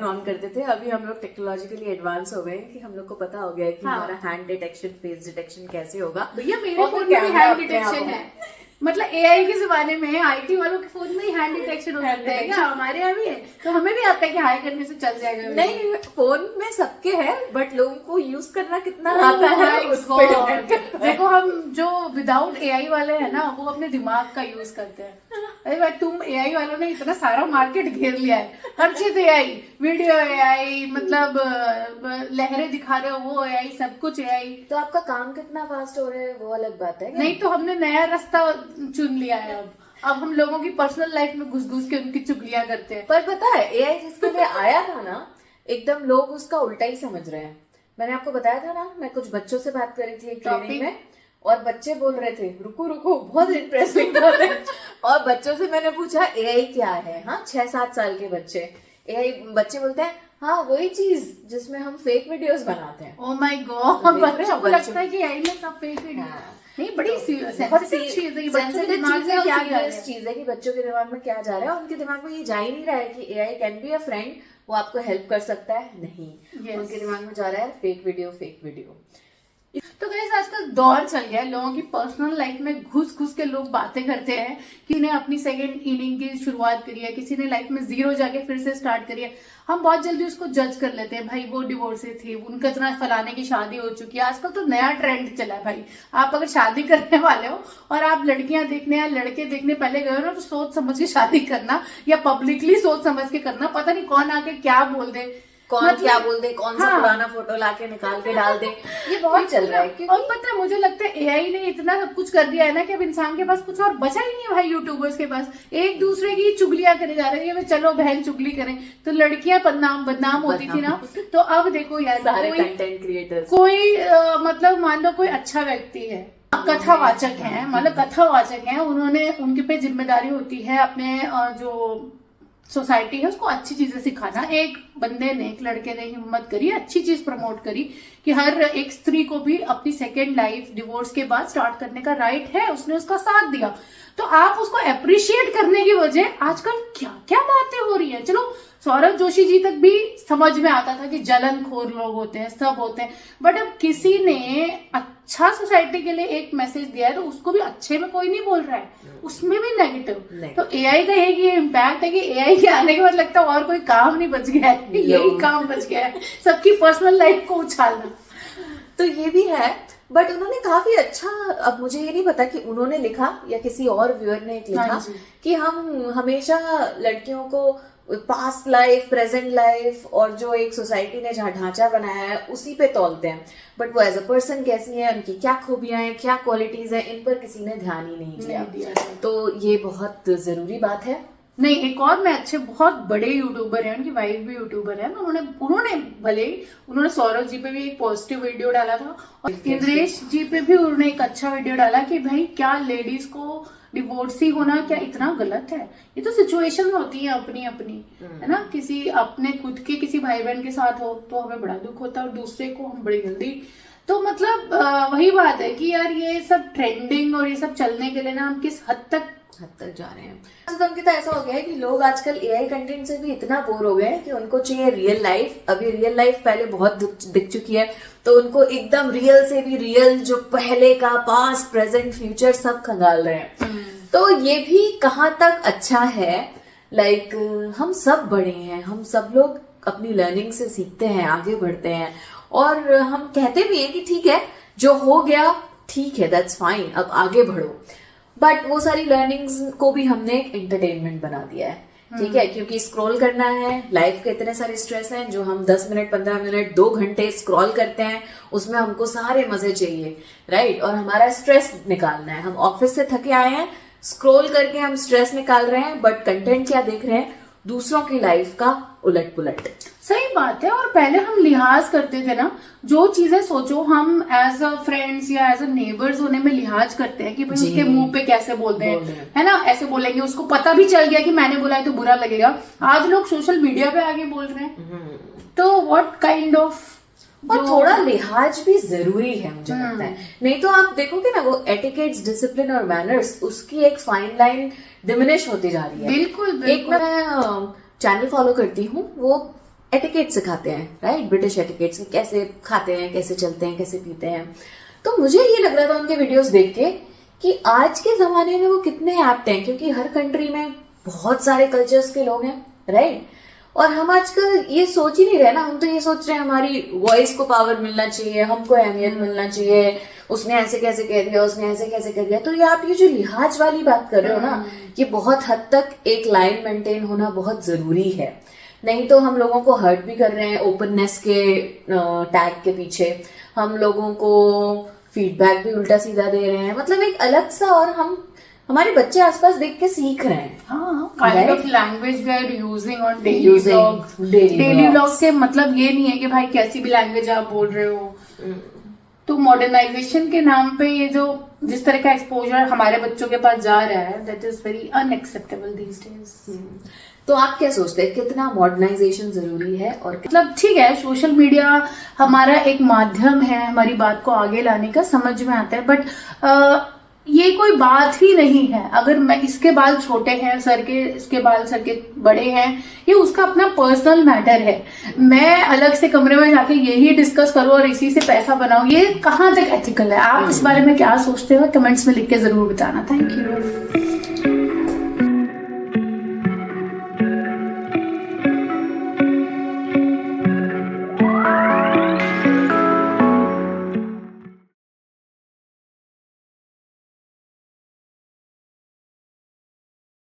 On करते थे, अभी हम लोग टेक्नोलॉजिकली एडवांस हो गए कि हम लोग को पता हो गया है कि हमारा हैंड डिटेक्शन, फेस डिटेक्शन कैसे होगा। भैया मेरे फोन में भी हैंड डिटेक्शन है, मतलब एआई के जमाने में आईटी वालों के फोन में ही हैंड डिटेक्शन हो जाता है क्या? हमारे यहाँ भी है, तो हमें भी आता है कि हाई करने से चल जाएगा। नहीं, फोन में सबके है, बट लोगों को यूज करना कितना आता है उस पे डिपेंड करता है। देखो हम जो विदाउट एआई वाले हैं ना, वो अपने दिमाग का यूज करते हैं। अरे भाई तुम एआई वालों ने इतना सारा मार्केट घेर लिया है, हर चीज एआई, वीडियो एआई, मतलब लहरें दिखा रहे हो वो एआई, सब कुछ एआई। तो आपका काम कितना फास्ट हो रहा है वो अलग बात है। नहीं तो हमने नया रास्ता चुन लिया है। अब हम लोगों की पर्सनल लाइफ में घुस घुस के उनकी चुगलियां करते हैं। पर पता है एआई जिसके लिए आया था ना, एकदम लोग उसका उल्टा ही समझ रहे हैं। मैंने आपको बताया था ना, मैं कुछ बच्चों से बात करी थी एक ट्रेनिंग में, और बच्चे बोल रहे थे रुको रुको बहुत इंटरेस्टिंग बोल रहे हैं। और बच्चों से मैंने पूछा एआई क्या है। हाँ, 6-7 साल के बच्चे, एआई बच्चे बोलते हैं हाँ वही चीज जिसमें हम फेक वीडियोस बनाते हैं। ओह माय गॉड, बच्चों को लगता है कि एआई में सब फेक वीडियो। नहीं, बड़ी सेंसिटिव चीज है, बच्चों के दिमाग में क्या चीज है कि बच्चों के दिमाग में क्या जा रहा है, और उनके दिमाग में ये जा ही नहीं रहा है कि AI can be a friend, वो आपको हेल्प कर सकता है। नहीं, उनके दिमाग में जा रहा है फेक वीडियो, फेक वीडियो। तो गाइस आजकल दौर चल गया है, लोगों की पर्सनल लाइफ में घुस घुस के लोग बातें करते हैं कि ने अपनी सेकंड इनिंग की शुरुआत करी है, किसी ने लाइफ में जीरो जाके फिर से स्टार्ट करी है। हम बहुत जल्दी उसको जज कर लेते हैं, भाई वो डिवोर्से थी, उनका इतना फलाने की शादी हो चुकी है। आजकल तो नया ट्रेंड चला है भाई, आप अगर शादी करने वाले हो और आप लड़कियां देखने या लड़के देखने पहले गए हो ना, तो सोच समझ के शादी करना, या पब्लिकली सोच समझ के करना। पता नहीं कौन आके क्या बोल दे, कौन क्या बोल दे, कौन सा पुराना फोटो लाके निकाल के डाल दे, ये बहुत चल रहा है। और पता है मुझे लगता है एआई ने इतना सब कुछ कर दिया है ना कि अब इंसान के पास कुछ और बचा ही नहीं है भाई। यूट्यूबर्स के पास एक दूसरे की चुगलियां करे जा रहे हैं, चलो बहन चुगली करें, तो लड़कियां बदनाम होती थी ना। तो अब देखो यार, सारे कंटेंट क्रिएटर्स, कोई मतलब मान लो कोई अच्छा व्यक्ति है, कथावाचक है, मतलब कथावाचक है, उन्होंने उनके पे जिम्मेदारी होती है अपने जो सोसाइटी है उसको अच्छी चीजें सिखाना। एक बंदे ने, एक लड़के ने हिम्मत करी, अच्छी चीज प्रमोट करी कि हर एक स्त्री को भी अपनी सेकेंड लाइफ डिवोर्स के बाद स्टार्ट करने का राइट है, उसने उसका साथ दिया। तो आप उसको अप्रिशिएट करने की वजह आजकल क्या क्या बातें हो रही है। चलो सौरभ जोशी जी तक भी समझ में आता था कि जलनखोर लोग होते हैं, सब होते हैं, बट अब किसी ने अच्छा सोसाइटी के लिए एक मैसेज दिया है तो उसको भी अच्छे में कोई नहीं बोल रहा है, उसमें भी नेगेटिव। तो एआई का ये इम्पैक्ट है कि एआई के आने के बाद लगता है और कोई काम नहीं बच गया है, यही काम बच गया है, सबकी पर्सनल लाइफ को उछालना। तो ये भी है, बट उन्होंने काफी अच्छा, अब मुझे ये नहीं पता कि उन्होंने लिखा या किसी और व्यूअर ने लिखा कि हम हमेशा लड़कियों को पास्ट लाइफ, प्रेजेंट लाइफ और जो एक सोसाइटी ने जहाँ ढांचा बनाया है उसी पे तौलते हैं, बट वो एज अ पर्सन कैसी है, उनकी क्या खूबियां हैं, क्या क्वालिटीज हैं, इन पर किसी ने ध्यान ही नहीं दिया। तो ये बहुत जरूरी बात है। नहीं, एक और मैं अच्छे बहुत बड़े यूट्यूबर हैं, उनकी वाइफ भी यूट्यूबर है, उन्होंने भले उन्होंने सौरभ जी पे भी एक पॉजिटिव वीडियो डाला था और इंद्रेश जी पे भी उन्होंने एक अच्छा वीडियो डाला कि भाई क्या लेडीज को डिवोर्सी होना क्या इतना गलत है। ये तो सिचुएशन होती है अपनी अपनी, है ना। किसी अपने खुद के किसी भाई बहन के साथ हो तो हमें बड़ा दुख होता है, और दूसरे को हम बड़ी जल्दी। तो मतलब वही बात है कि यार ये सब ट्रेंडिंग और ये सब चलने के लिए ना हम किस हद तक जा रहे हैं। तो उनकी तो ऐसा हो गया है कि लोग आजकल एआई कंटेंट से भी इतना बोर हो गए हैं कि उनको चाहिए रियल लाइफ। अभी रियल लाइफ पहले बहुत दिख चुकी है, तो उनको एकदम रियल से भी रियल, जो पहले का पास्ट प्रेजेंट फ्यूचर सब खंगाल रहे हैं। तो ये भी कहाँ तक अच्छा है। लाइक हम सब बड़े हैं, हम सब लोग अपनी लर्निंग से सीखते हैं, आगे बढ़ते हैं, और हम कहते भी हैं कि ठीक है जो हो गया ठीक है, दैट्स फाइन, अब आगे बढ़ो। बट वो सारी लर्निंग्स को भी हमने एक एंटरटेनमेंट बना दिया है, ठीक है, क्योंकि स्क्रॉल करना है, लाइफ के इतने सारे स्ट्रेस हैं जो हम 10 मिनट 15 मिनट 2 घंटे स्क्रॉल करते हैं, उसमें हमको सारे मजे चाहिए, राइट। और हमारा स्ट्रेस निकालना है, हम ऑफिस से थके आए हैं, स्क्रॉल करके हम स्ट्रेस निकाल रहे हैं, बट कंटेंट क्या देख रहे हैं, दूसरों की लाइफ का उलट पुलट। सही बात है। और पहले हम लिहाज करते थे ना, जो चीजें सोचो हम एज अ फ्रेंड्स या एज अ नेबर्स होने में लिहाज करते हैं कि भाई उसके मुंह पे कैसे बोलते हैं, है ना, ऐसे बोलेंगे, उसको पता भी चल गया कि मैंने बोला है तो बुरा लगेगा। आज लोग सोशल मीडिया पे आगे बोल रहे हैं, तो व्हाट काइंड ऑफ, और थोड़ा लिहाज भी जरूरी है मुझे लगता है। नहीं तो आप देखोगे ना वो एटिकेट्स, डिसिप्लिन और मैनर्स, उसकी एक फाइन लाइन डिमिनिश होती जा रही है। बिल्कुल। एक मैं चैनल फॉलो करती हूँ, वो एटिकेट सिखाते हैं, राइट, ब्रिटिश एटिकेट्स, कैसे खाते हैं, कैसे चलते हैं, कैसे पीते हैं। तो मुझे ये लग रहा था उनके वीडियोस देख के कि आज के जमाने में वो कितने एप्ट हैं, क्योंकि हर कंट्री में बहुत सारे कल्चर्स के लोग हैं, राइट। और हम आजकल ये सोच ही नहीं रहे ना, हम तो ये सोच रहे हैं हमारी वॉइस को पावर मिलना चाहिए, हमको अहमियत मिलना चाहिए, उसने ऐसे कैसे कह दिया, उसने ऐसे कैसे कह दिया। तो ये आप ये जो लिहाज वाली बात कर रहे हो ना, ये बहुत हद तक एक लाइन मेंटेन होना बहुत जरूरी है। नहीं तो हम लोगों को हर्ट भी कर रहे हैं ओपननेस के टैग के पीछे, हम लोगों को फीडबैक भी उल्टा सीधा दे रहे हैं, मतलब एक अलग सा, और हम हमारे बच्चे आसपास देख के सीख रहे हैं। हाँ, kind of language we are using on daily Using vlog. daily daily vlogs। Vlog से मतलब ये नहीं है कि भाई कैसी भी लैंग्वेज आप बोल रहे हो। तो मॉडर्नाइजेशन के नाम पे ये जो जिस तरह का एक्सपोजर हमारे बच्चों के पास जा रहा है, that is very unacceptable these days. तो आप क्या सोचते हैं, कितना मॉडर्नाइजेशन जरूरी है? और मतलब ठीक है, सोशल मीडिया हमारा एक माध्यम है हमारी बात को आगे लाने का, समझ में आता है, बट ये कोई बात ही नहीं है। अगर मैं इसके बाल छोटे हैं सर के, इसके बाल सर के बड़े हैं, ये उसका अपना पर्सनल मैटर है। मैं अलग से कमरे में जाके यही डिस्कस करूं और इसी से पैसा बनाऊं, ये कहाँ तक एथिकल है? आप इस बारे में क्या सोचते हो? कमेंट्स में लिख के जरूर बताना। Thank you.